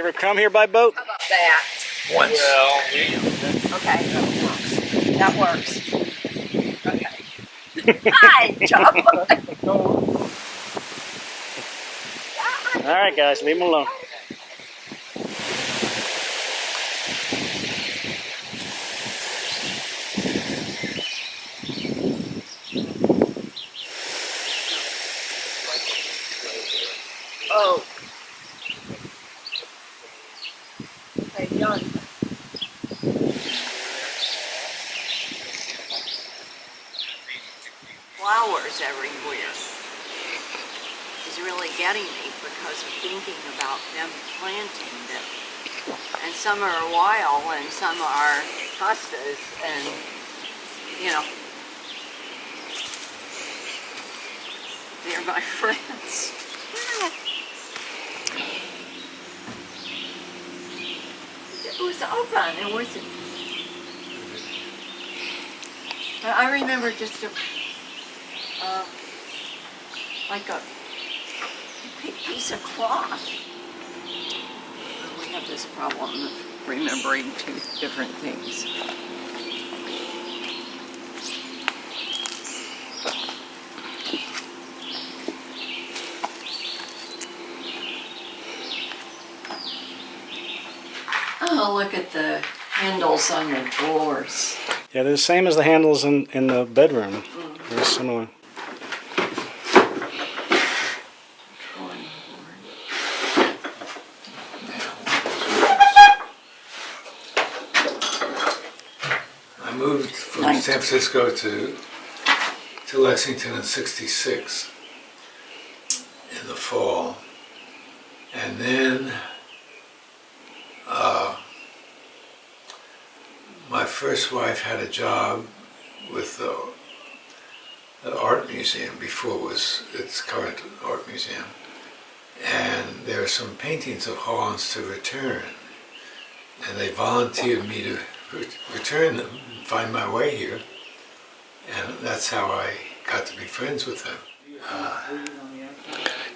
ever come here by boat? How about that? Once. Well, Okay, that works. Okay. Hi, John. all right, guys, leave him alone. Oh. Hey, John. Flowers everywhere is really getting me because I'm thinking about them planting them. And some are wild and some are hospice and, you know, they're my friends. It was open. It wasn't. I remember just like a piece of cloth. We have this problem of remembering two different things. Oh, look at the handles on the drawers. Yeah, they're the same as the handles in the bedroom. Very similar. I moved from San Francisco to Lexington in '66 in the fall, and then my first wife had a job with the art museum before it was its current art museum, and there are some paintings of Harlan's to return, and they volunteered me to return them and find my way here, and that's how I got to be friends with them.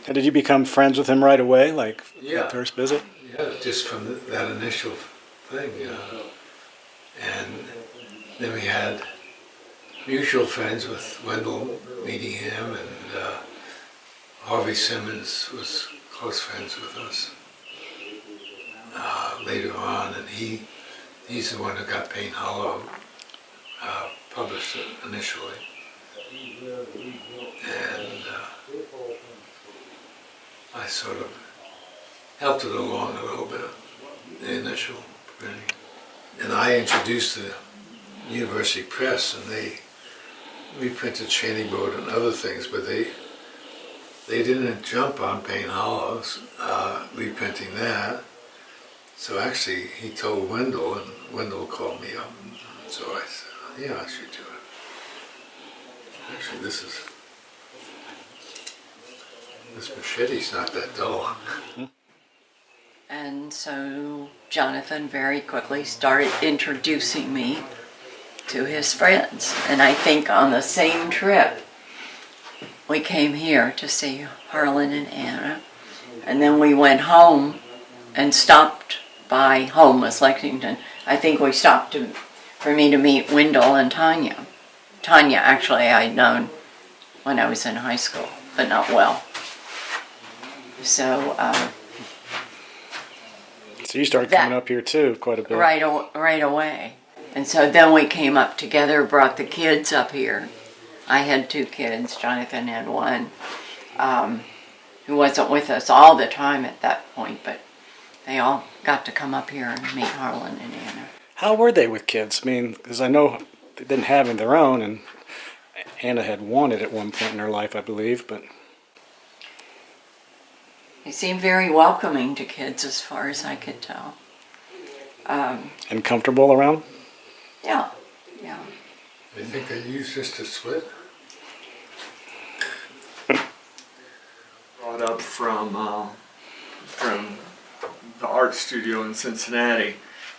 And did you become friends with him right away, like Yeah. at first visit? Yeah, just from that initial thing, you know. And then we had mutual friends with Wendell, meeting him, and Harvey Simmons was close friends with us later on, and he's the one who got Payne Hollow published initially. And I sort of helped it along a little bit, the initial printing. And I introduced the University Press, and they reprinted Cheney Boat and other things, but they didn't jump on Payne Hollow's reprinting that. So actually, he told Wendell, and Wendell called me up. So I said, yeah, I should do it. Actually, this machete's not that dull. And so Jonathan very quickly started introducing me to his friends. And I think on the same trip, we came here to see Harlan and Anna. And then we went home and stopped by, home was Lexington. I think we stopped for me to meet Wendell and Tanya. Tanya, actually, I'd known when I was in high school, but not well. So So you started coming up here too, quite a bit. right away. And so then we came up together, brought the kids up here. I had two kids, Jonathan had one, who wasn't with us all the time at that point, but they all got to come up here and meet Harlan and Anna. How were they with kids? I mean, because I know they didn't have any of their own, and Anna had wanted at one point in her life, I believe, but... They seemed very welcoming to kids as far as I could tell. And comfortable around? Yeah. I think they used this to split. Brought up from the art studio in Cincinnati,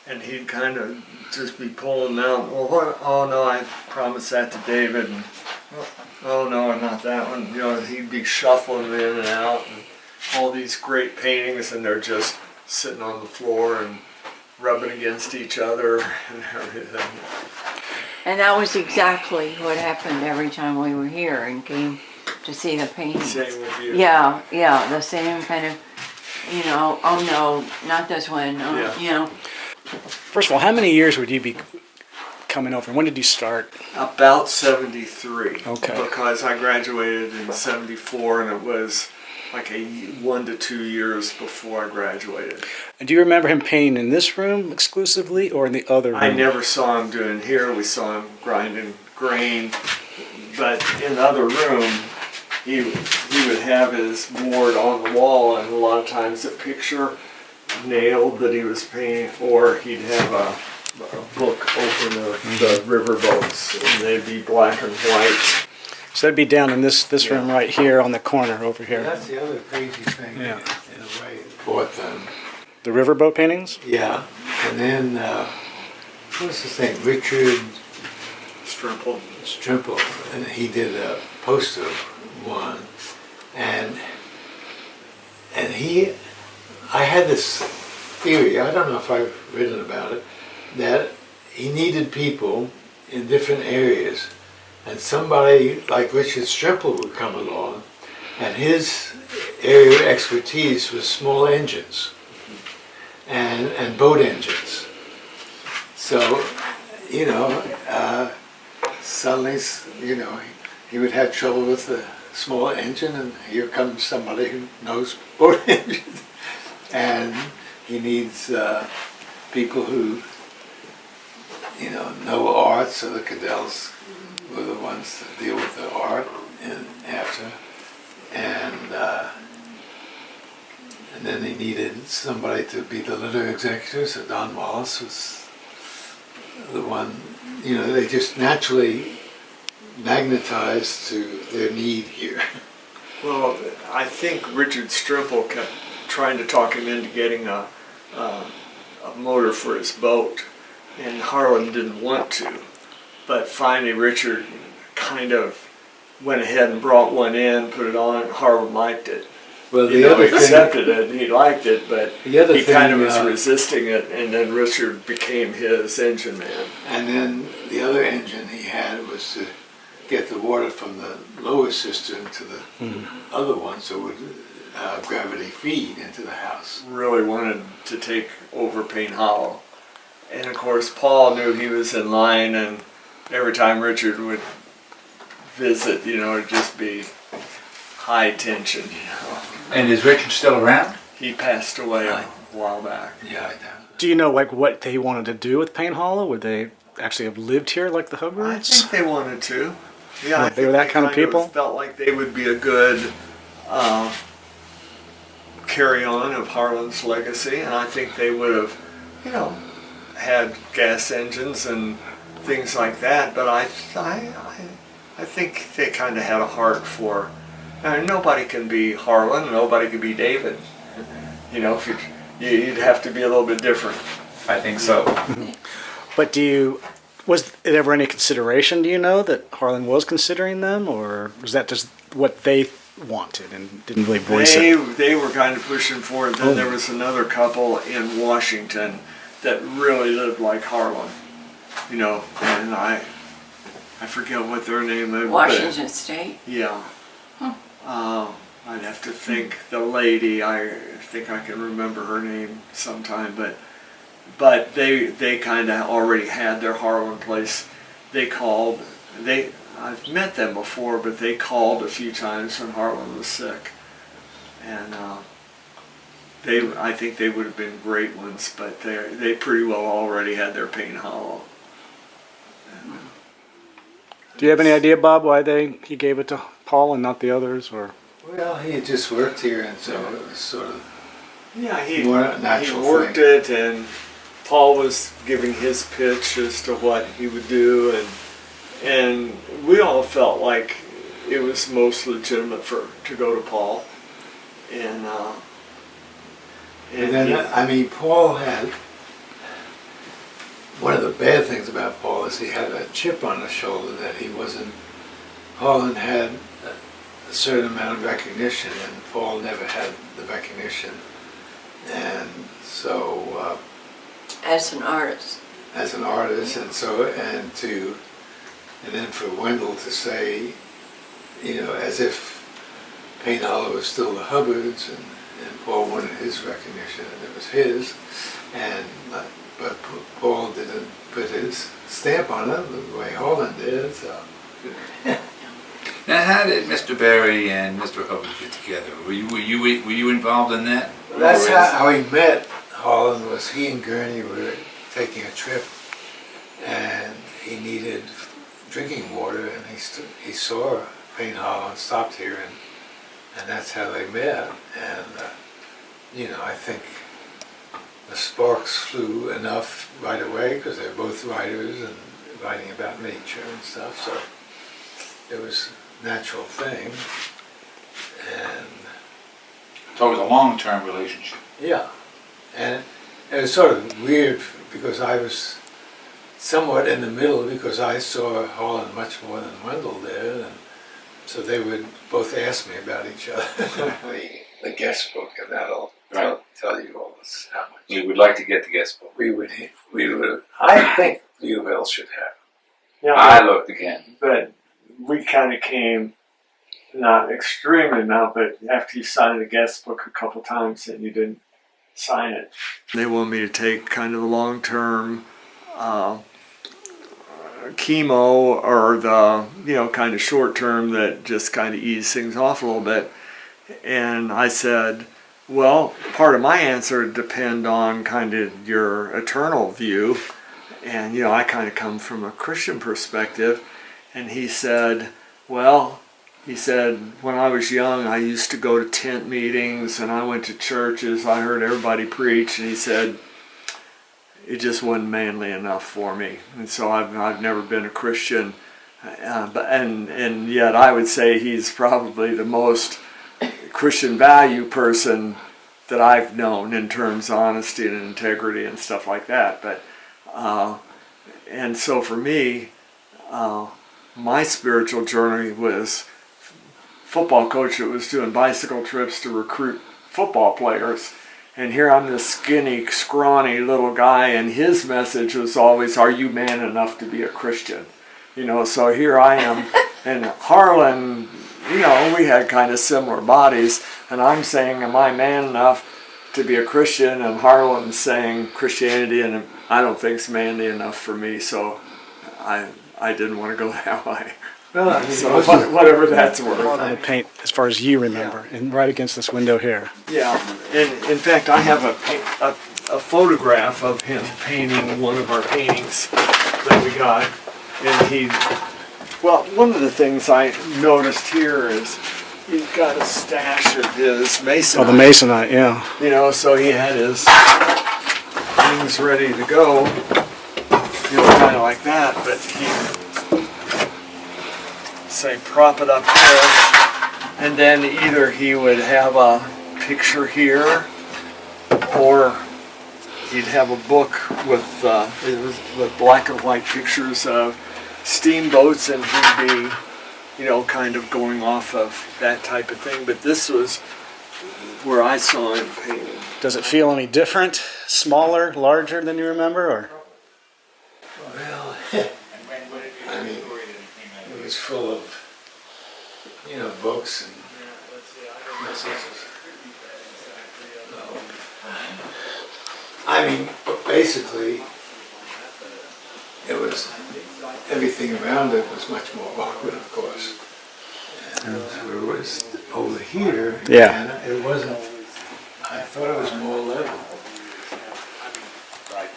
and he'd kind of just be pulling out, well, what? Oh no, I promised that to David, and oh no, not that one. You know, he'd be shuffling in and out, and all these great paintings, and they're just sitting on the floor and rubbing against each other and everything. And that was exactly what happened every time we were here and came to see the paintings. Same with you. Yeah, the same kind of, oh no, not this one, Yeah. First of all, how many years would you be coming over? When did you start? About 73. Okay. Because I graduated in 74 and it was like 1 to 2 years before I graduated. And do you remember him painting in this room exclusively or in the other room? I never saw him doing here. We saw him grinding grain. But in the other room, he would have his board on the wall, and a lot of times a picture nailed that he was painting, or he'd have a book open of the river boats, and they'd be black and white. So that'd be down in this room right here on the corner over here. That's the other crazy thing, Yeah. in a way, bought them. The riverboat paintings? Yeah, and then, what's his name, Richard Strimple. Strimple, and he did a poster one, and I had this theory, I don't know if I've written about it, that he needed people in different areas, and somebody like Richard Strimple would come along, and his area of expertise was small engines and boat engines. So, suddenly, he would have trouble with the small engine, and here comes somebody who knows boat engines. And he needs people who, know art, so the Cadells were the ones that deal with the art and after. And then he needed somebody to be the litter executor, so Don Wallace was the one, they just naturally magnetized to their need here. Well, I think Richard Strimple kept trying to talk him into getting a motor for his boat, and Harlan didn't want to. But finally Richard kind of went ahead and brought one in, put it on, and Harlan liked it. Well, Accepted it, and he liked it, but the other he kind of thing, was resisting it, and then Richard became his engine man. And then the other engine he had was to get the water from the lower cistern to the other one, so it would gravity feed into the house. Really wanted to take over Payne Hollow. And of course Paul knew he was in line, and every time Richard would visit, it'd just be high tension, And is Richard still around? He passed away a while back. Yeah, I know. Do you know what they wanted to do with Payne Hollow? Would they actually have lived here like the I Hubbards? think they wanted to. Yeah, I They were think that kind of people? Felt like they would be a good carry on of Harlan's legacy, and I think they would have, had gas engines and things like that. But I think they kind of had a heart for. Nobody can be Harlan. Nobody can be David. You'd have to be a little bit different. I think so. But was it ever any consideration, do you know, that Harlan was considering them, or was that just what they wanted and didn't really voice it? They were kind of pushing for it. Then there was another couple in Washington that really lived like Harlan, and I forget what their name is. Washington State. Yeah. I'd have to think. The lady, I think I can remember her name sometime, but they kind of already had their Harlan place. I've met them before, but they called a few times when Harlan was sick, and I think they would have been great ones, but they pretty well already had their Payne Hollow. Do you have any idea, Bob, why he gave it to Paul and not the others, or? Well, he had just worked here, and so it was sort of Yeah, he more a natural worked thing. it, and Paul was giving his pitch as to what he would do, and we all felt like it was most legitimate to go to Paul, and then, Paul had, one of the bad things about Paul is he had a chip on his shoulder that he wasn't, Harlan had a certain amount of recognition, and Paul never had the recognition. And so, As an artist. as an artist, and then for Wendell to say, as if Payne Hollow was still the Hubbards, and Paul wanted his recognition, and it was his, but Paul didn't put his stamp on it the way Harlan did. So. Now, how did Mr. Berry and Mr. Hubbard get together? Were you involved in that? That's how he met Harlan. Was he and Greene were taking a trip, and he needed drinking water, and he saw Payne Hollow and stopped here, and that's how they met. And I think the sparks flew enough right away because they're both writers and writing about nature and stuff. So it was a natural thing, and So it was a long-term relationship. yeah, and it was sort of weird because I was somewhat in the middle because I saw Harlan much more than Wendell did, and so they would both ask me about each other. the guest book, and that'll tell you all this, how much. We would like to get the guest book. We would. I think U of L should have. Yeah, I looked again. but we kind of came, not extremely now, but after you signed the guest book a couple times and you didn't sign it. They want me to take kind of the long-term chemo, or the kind of short-term that just kind of ease things off a little bit. And I said, well, part of my answer would depend on kind of your eternal view. And, I kind of come from a Christian perspective. And he said, when I was young, I used to go to tent meetings and I went to churches. I heard everybody preach. And he said, it just wasn't manly enough for me. And so I've never been a Christian. And yet I would say he's probably the most Christian value person that I've known in terms of honesty and integrity and stuff like that. But and so for me, my spiritual journey was football coach that was doing bicycle trips to recruit football players. And here I'm this skinny, scrawny little guy, and his message was always, are you man enough to be a Christian? So here I am. And Harlan, we had kind of similar bodies. And I'm saying, am I man enough to be a Christian? And Harlan's saying Christianity, and I don't think it's manly enough for me. So I didn't want to go that way. Well, So whatever that's worth. On the paint, as far as you remember, and right against this window here. Yeah, and in fact, I have a photograph of him painting one of our paintings that we got. And one of the things I noticed here is he's got a stash of his masonite. Oh, the masonite, yeah. So he had his things ready to go, kind of like that, but he say prop it up there, and then either he would have a picture here, or he'd have a book with black and white pictures of steamboats, and he'd be, kind of going off of that type of thing. But this was where I saw him painting. Does it feel any different, smaller, larger than you remember, or? Well, I mean, it was full of, books and messages. Basically, it was, everything around it was much more awkward, of course. And it was over here, Yeah. and it wasn't, I thought it was more level.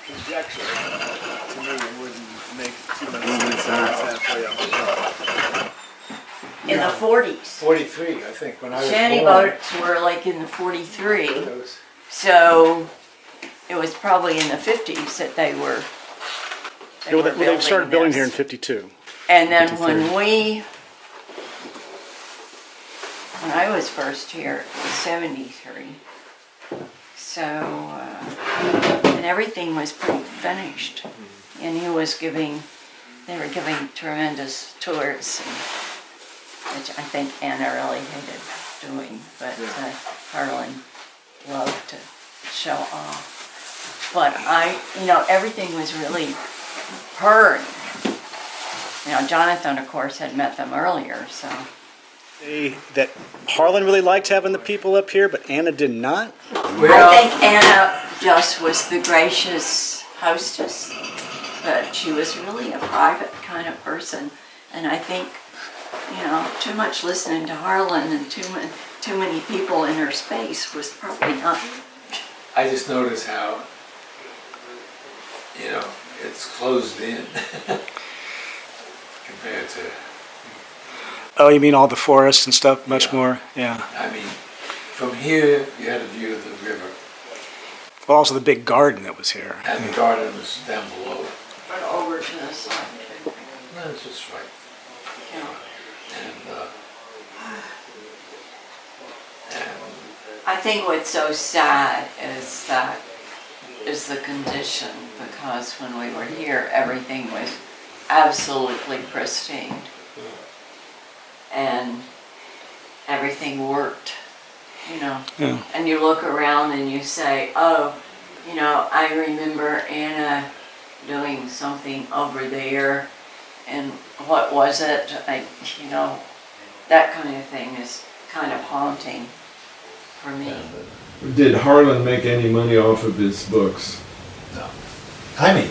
Conjecture. To me, it wouldn't make too much sense halfway up. In the 40s. 43, I think, when I was Shanty born. boats were like in the 43. It was- So it was probably in the 50s that they were. They started building this. here in 52. And then 53. when I was first here, it was 73. So, and everything was pretty finished. And they were giving tremendous tours, which I think Anna really hated doing, but Harlan loved to show off. But everything was really purring. Jonathan, of course, had met them earlier, so. That Harlan really liked having the people up here, but Anna did not? I think Anna just was the gracious hostess, but she was really a private kind of person. And I think, too much listening to Harlan and too many people in her space was probably not. I just noticed how, it's closed in compared to, Oh, you mean all the forests and stuff, much more? Yeah. I mean, from here, you had a view of the river, Well, also the big garden that was here. and the garden was down below. But over to the side. No, it's just right. And I think what's so sad is the condition, because when we were here, everything was absolutely pristine. And everything worked, Yeah. And you look around and you say, oh, I remember Anna doing something over there, and what was it? That kind of thing is kind of haunting for me. Did Harlan make any money off of his books? no, I mean,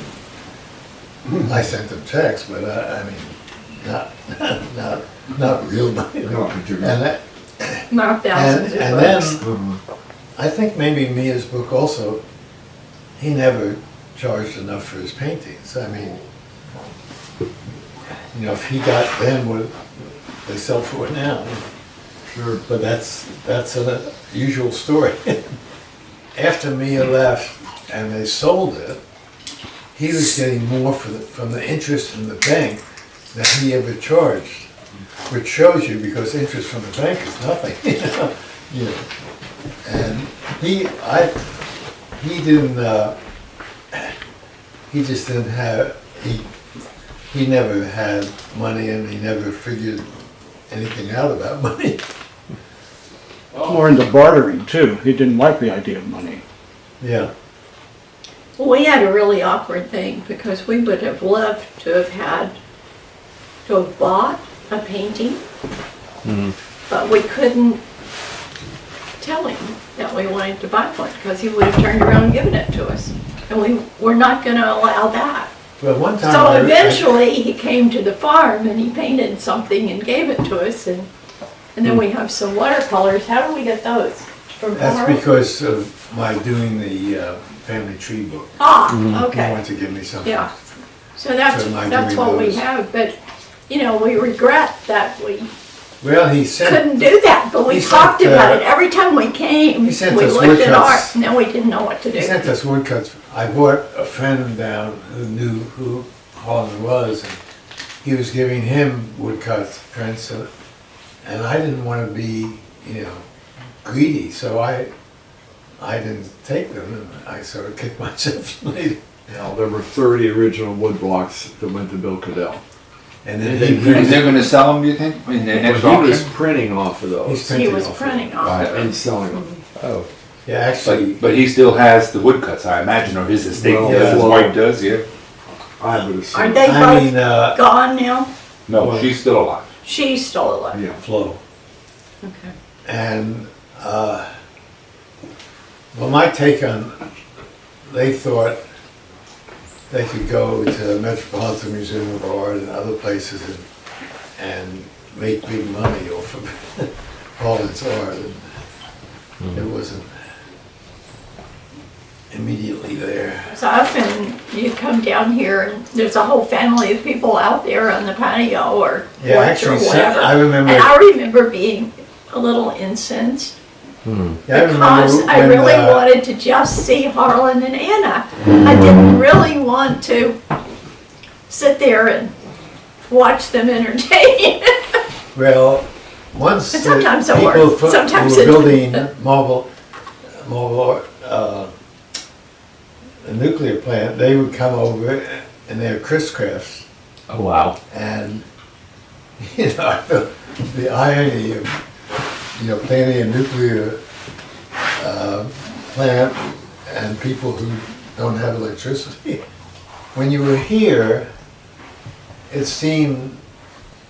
I sent them checks, but I mean, not real money. Not particularly. And that, Not thousands and of bucks. then I think maybe Mia's book also. He never charged enough for his paintings. I mean, if he got them what they sell for now. Sure. But that's an usual story. After Mia left and they sold it, he was getting more from the interest in the bank than he ever charged, which shows you, because interest from the bank is nothing. And he just didn't have, he never had money, and he never figured anything out about money. More into bartering too. He didn't like the idea of money. Yeah. Well, we had a really awkward thing because we would have loved to have bought a painting, but we couldn't tell him that we wanted to buy one because he would have turned around and given it to us. And we were not going to allow that. Well, one time. So eventually he came to the farm and he painted something and gave it to us, and then we have some watercolors. How do we get those? From That's Harlan? because of my doing the family tree book. Ah, okay. He wanted to give me something. Yeah. So that's So am I that's doing what we those? have, but we regret that we Well, he sent. couldn't do that, but we He talked sent, about it every time we came. he sent We us looked at woodcuts. art, and then we didn't know what to He do. sent us woodcuts. I brought a friend down who knew who Harlan was, and he was giving him woodcuts, prints, and I didn't want to be, greedy, so I didn't take them, and I sort of kicked myself later. Now, there were 30 original wood blocks that went to Bill Cadell. And then And he then And they're gonna sell them, you think, in the But next he was auction? printing off of He's those He printing was off printing of off. and selling them. Oh. Yeah, actually, But he still has the woodcuts, I imagine, or his estate, Well, does, his yeah. wife does, yeah? I would Are assume. they I both mean, gone now? No, Well- she's still alive. She's still alive. Yeah. Flo. Okay. And, well, my take on, they thought they could go to the Metropolitan Museum of Art and other places and make big money off of Harlan's art. And it wasn't immediately there. So often you come down here and there's a whole family of people out there on the patio or Yeah, porch or actually, whatever. I remember. And I remember being a little incensed Yeah, I because remember I when, really wanted to just see Harlan and Anna. I didn't really want to sit there and watch them entertain. Well, once But the sometimes it people works. Sometimes who it were building marble a nuclear plant, they would come over and they're Chris crafts, Oh, wow. and the irony of planning a nuclear plant and people who don't have electricity. When you were here, it seemed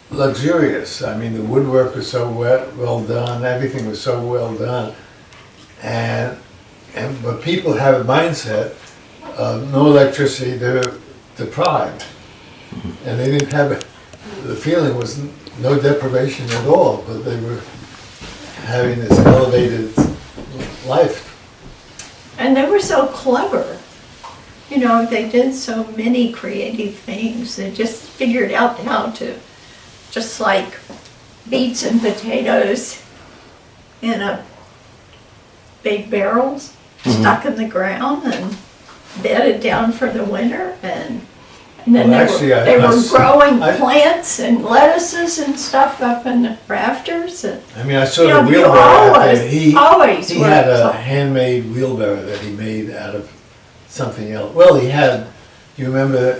luxurious. I mean, the woodwork was so well done, everything was so well done. But people have a mindset of no electricity, they're deprived. And they didn't have it. The feeling was no deprivation at all, but they were having this elevated life. And they were so clever. You know, they did so many creative things. They just figured out how to, just like beets and potatoes in a big barrels, stuck in the ground and bedded down for the winter. And then Well, they were growing plants and lettuces and stuff up in the rafters. And, I mean, I saw you know, the you wheelbarrow out there. always He were had a so- handmade wheelbarrow that he made out of something else. Well, he had, you remember,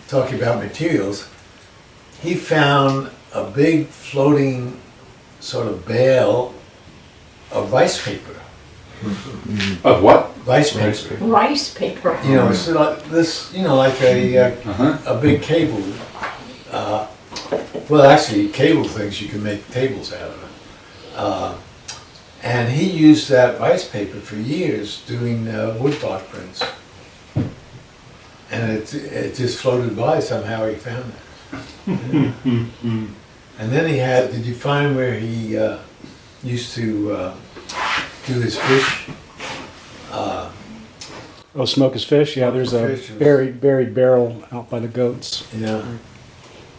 talking about materials, he found a big floating sort of bale of rice paper. Of what? Rice paper. rice paper. You know, it's like this, you know, like a big cable. Well, actually, cable things you can make tables out of. And he used that rice paper for years doing woodblock prints. And it just floated by, somehow he found it. And then he had, did you find where he used to do his fish? Oh, smoke his fish? Yeah, there's a Fish was- buried barrel out by the goats. Yeah.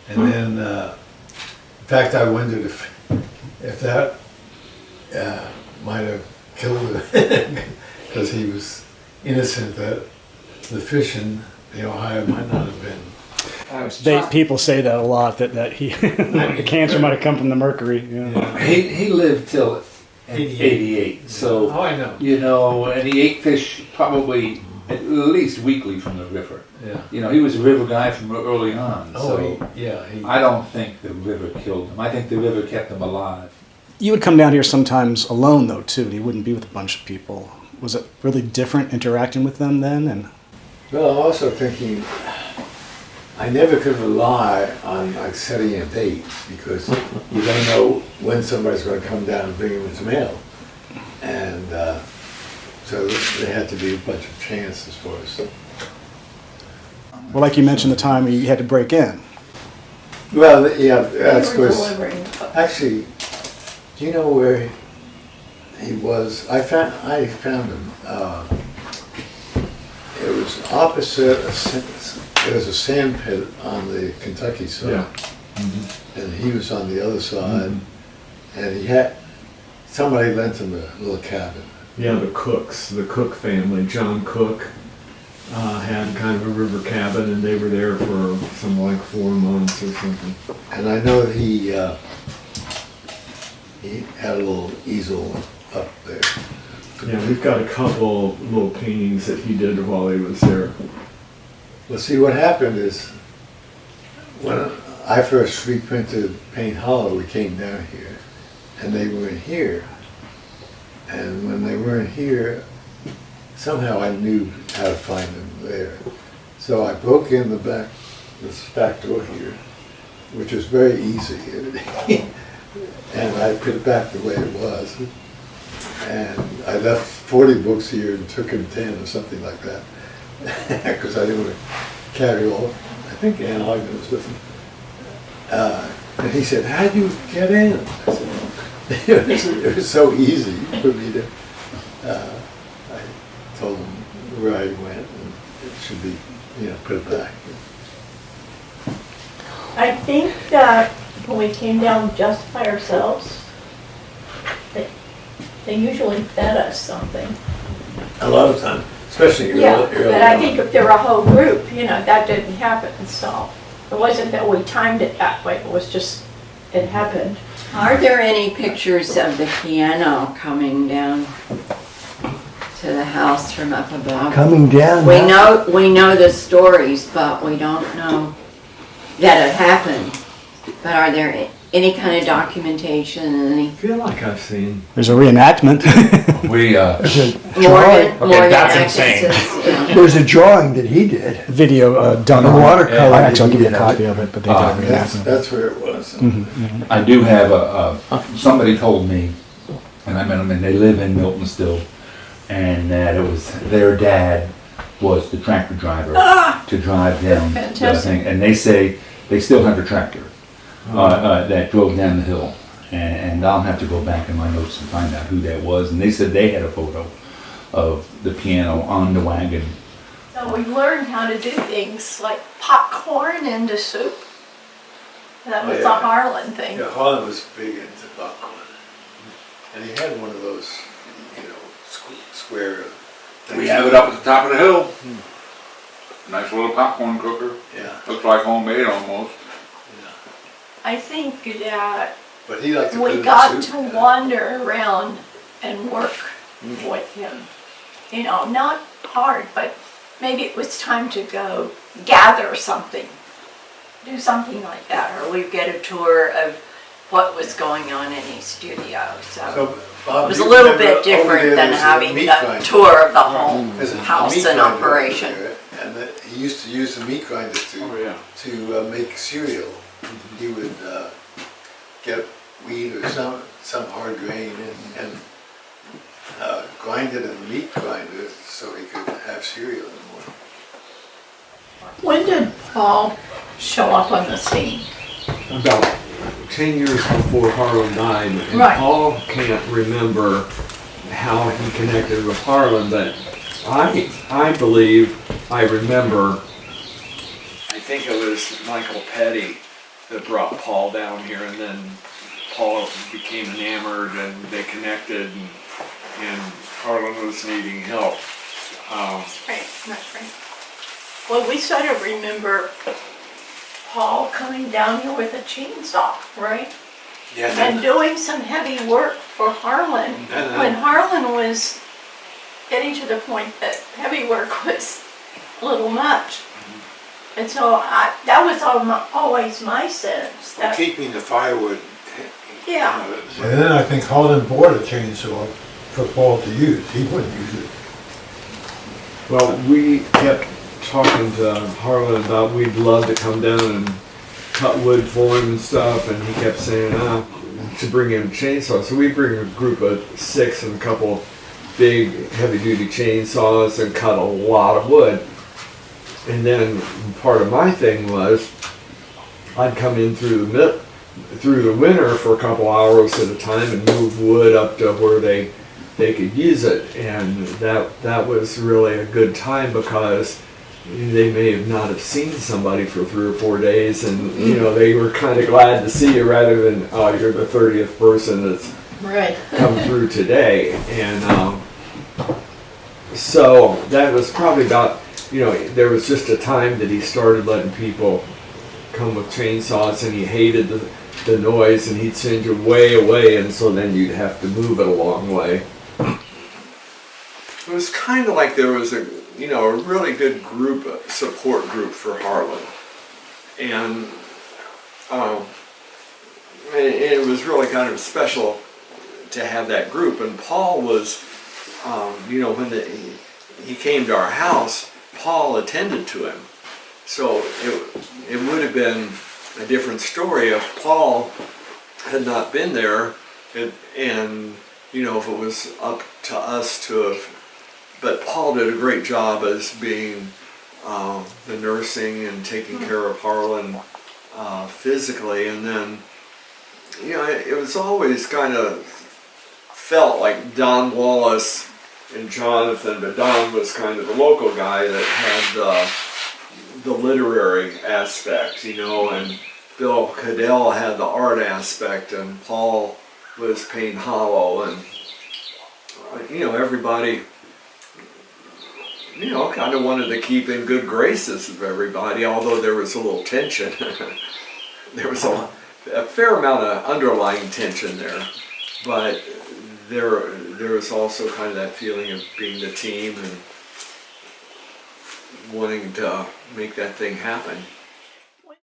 And then, in fact, I wondered if that might have killed him, because he was innocent that the fish in the Ohio might not have been. People say that a lot, that he, the cancer might have come from the mercury. Yeah. He lived till 88, so, Oh, I know. you know, and he ate fish probably at least weekly from the river. Yeah. You know, he was a river guy from early on, Oh, so he, I don't think the river killed him. I think the river kept him alive. You would come down here sometimes alone, though, too. And you wouldn't be with a bunch of people. Was it really different interacting with them then? And Well, I'm also thinking, I never could rely on like setting a date, because you don't know when somebody's going to come down and bring him his mail. And so there had to be a bunch of chances for us. well, like you mentioned, the time you had to break in. Well, yeah, that's They were because, delivering. actually, do you know where he was? I found him. It was opposite, there was a sand pit on the Kentucky side. And he was on the other side. And he had, somebody lent him a little cabin. Yeah, the Cook family, John Cook, had kind of a river cabin, and they were there for something like 4 months or something. And I know that he had a little easel up there. Yeah, we've got a couple little paintings that he did while he was there. Well, see, what happened is, when I first reprinted Payne Hollow, we came down here, and they weren't here. And when they weren't here, somehow I knew how to find them there. So I broke in this back door here, which was very easy. And I put it back the way it was. And I left 40 books here and took him 10 or something like that. Because I didn't want to carry all. I think Ann Ogden was with him. And he said, "How'd you get in?" I said, it was so easy for me to, I told him where I went, and it should be, put it back. I think that when we came down just by ourselves, they usually fed us something. A lot of time, especially early But I on. think if there were a whole group, that didn't happen, so it wasn't that we timed it that way, it was just, it happened. Are there any pictures of the piano coming down to the house from up above? Coming down. We know the stories, but we don't know that it happened. But are there any kind of documentation, any? I feel like I've seen. There's a reenactment. We, Morgan that's Atkinson's, insane. There's a drawing that he did. Video done The on watercolor Actually, I'll give you a that he copy did. of it, but they did a That's, reenactment. that's where it was. I do have somebody told me, and I met them, and they live in Milton still, and that it was their dad was the tractor driver to drive down the Fantastic. thing, and they say they still have the tractor that drove down the hill, and I'll have to go back in my notes and find out who that was, and they said they had a photo of the piano on the wagon. So we learned how to do things like popcorn into soup. That was Oh, yeah. a Harlan thing. Yeah, Harlan was big into popcorn. And he had one of those, square things. We have it up at the top of the hill. Nice little popcorn cooker. Yeah, Looks like homemade almost. yeah. I think that But he liked to put it we in got soup. to wander around and work with him. You know, not hard, but maybe it was time to go gather something. Do something like that. Or we get a tour of what was going on in his studio, so. So, Bob, It was you a little remember bit over different there than there's a having meat a grinder. tour of the whole There's a house meat in grinder over operation. there, and he used to use the meat grinder to make cereal. He would get wheat or some hard grain and grind it in the meat grinder so he could have cereal in the morning. When did Paul show up on the scene? About 10 years before Harlan died, and Right. Paul can't remember how he connected with Harlan, but I believe I remember. I think it was Michael Petty that brought Paul down here, and then Paul became enamored, and they connected, and Harlan was needing help. Right, that's right. Well, we sort of remember Paul coming down here with a chainsaw, right? Yeah, And doing some heavy work for Harlan. When Harlan was getting to the point that heavy work was a little much. And so that was always my sense. for That, keeping the firewood. yeah. And then I think Harlan bought a chainsaw for Paul to use. He wouldn't use it. Well, we kept talking to Harlan about we'd love to come down and cut wood for him and stuff, and he kept saying to bring him a chainsaw. So we bring a group of 6 and a couple big heavy-duty chainsaws and cut a lot of wood. And then part of my thing was I'd come in through the winter for a couple hours at a time and move wood up to where they could use it, and that was really a good time because they may have not have seen somebody for 3 or 4 days, and they were kind of glad to see you rather than, oh, you're the 30th person that's Right. come through today. And so that was probably about, there was just a time that he started letting people come with chainsaws, and he hated the noise, and he'd send you way away, and so then you'd have to move it a long way. It was kind of like there was a really good support group for Harlan, and it was really kind of special to have that group. And Paul was, when he came to our house, Paul attended to him. So it would have been a different story if Paul had not been there, and if it was up to us to have. But Paul did a great job as being the nursing and taking care of Harlan physically, and then it was always kind of felt like Don Wallace and Jonathan, but Don was kind of the local guy that had the literary aspect, and Bill Cadell had the art aspect, and Paul was Payne Hollow, and everybody kind of wanted to keep in good graces of everybody, although there was a little tension. There was a fair amount of underlying tension there, but there was also kind of that feeling of being the team and wanting to make that thing happen.